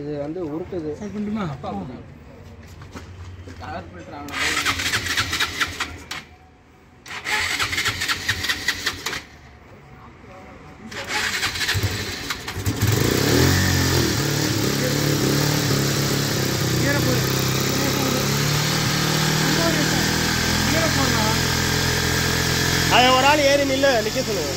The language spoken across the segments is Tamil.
இது வந்து உருட்டுது. சரி பண்ணுமா? கலர் ஃபில்டர் ஆகணும். அது ஒரு ஆள் ஏறி நிற்க சொல்லுங்க.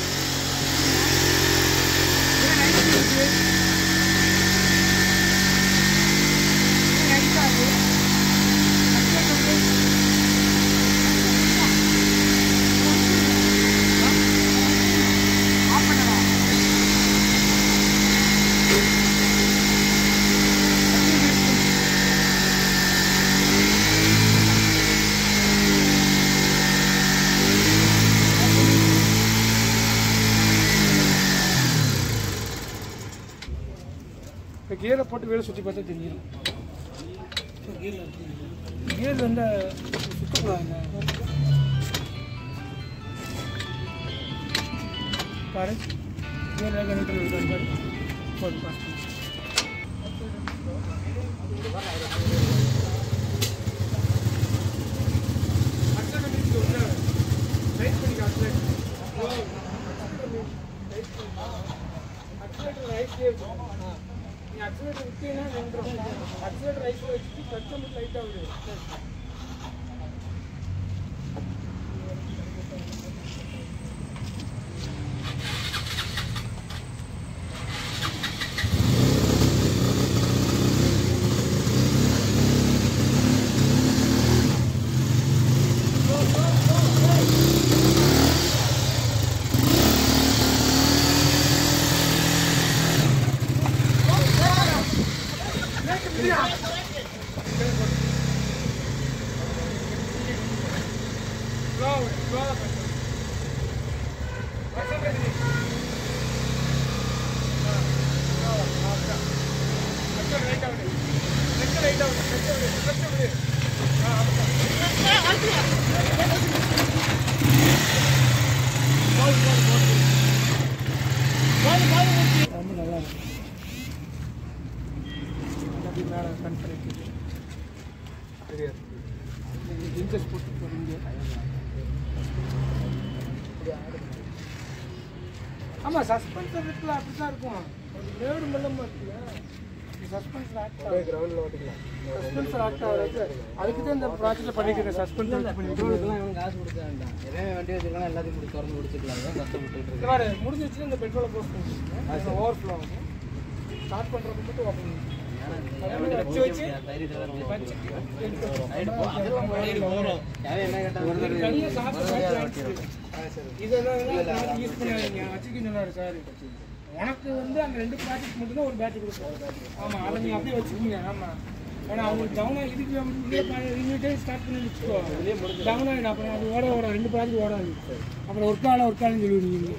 இப்போ கியரை போட்டு வேலை சுற்றி பார்த்தா தெரிஞ்சிடும். கியர் வந்து சுற்றக்கூடாதுங்க. பாரு கியர் பாரு போட்டு பாஸ் ரைட் பண்ணி அக்ஸலேட்டர் நீ அக்ஸலேட்டர் விட்டீங்கன்னா நின்றுடும். அக்ஸலேட்டர் ரைட்டில் வச்சுட்டு கிளட்ச் மட்டும் லைட்டாக விடு. ஆமாம் சஸ்பென்சர் இருக்குல்ல அப்படிதான் இருக்கும். வேறு மெல்லமாக இருக்குல்ல சஸ்பென்சர் ஆக்ட் கிரவுண்டில் ஓட்டிக்கலாம். சஸ்பென்சர் ஆக்ட் ஆகிறது அதுக்கு தான் இந்த ப்ராஜெக்டில் பண்ணிக்கிறேன். சஸ்பென்சர் பெட்ரோலுக்குலாம் காசு கொடுக்க வேண்டாம். எதே வண்டி வச்சுக்கலாம் எல்லாத்தையும் முடிச்சு திறந்து முடிச்சுக்கலாம். கஷ்டப்பட்டு முடிஞ்சிச்சு. இந்த பெட்ரோலை போஸ்ட் பண்ணிட்டு ஓவர்ஃப்ளோ ஆகும். ஸ்டார்ட் பண்ணுறது மட்டும் ஓப்பன் வச்சு வச்சு இதெல்லாம் யூஸ் பண்ணாதீங்க. வச்சுக்க சொன்னாரு சார். உனக்கு வந்து அங்கே 2 ப்ராஜெக்ட் மட்டும்தான் ஒரு பேட்டரி கொடுப்போம். ஆமாம் அதை நீங்கள் அப்படியே வச்சுக்கோங்க. ஆமாம் ஏன்னா அவங்களுக்கு டவுனாக இதுக்கு லிமிட்டே ஸ்டார்ட் பண்ணி வச்சுக்கோ. டவுன் ஆகிடும். அப்புறம் அது ஓட 2 ப்ராஜெக்ட் ஓடாது. அப்புறம் ஒர்க் ஆளுன்னு சொல்லுவீங்க.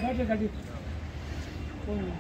பேட்டரி கட்டி போங்க.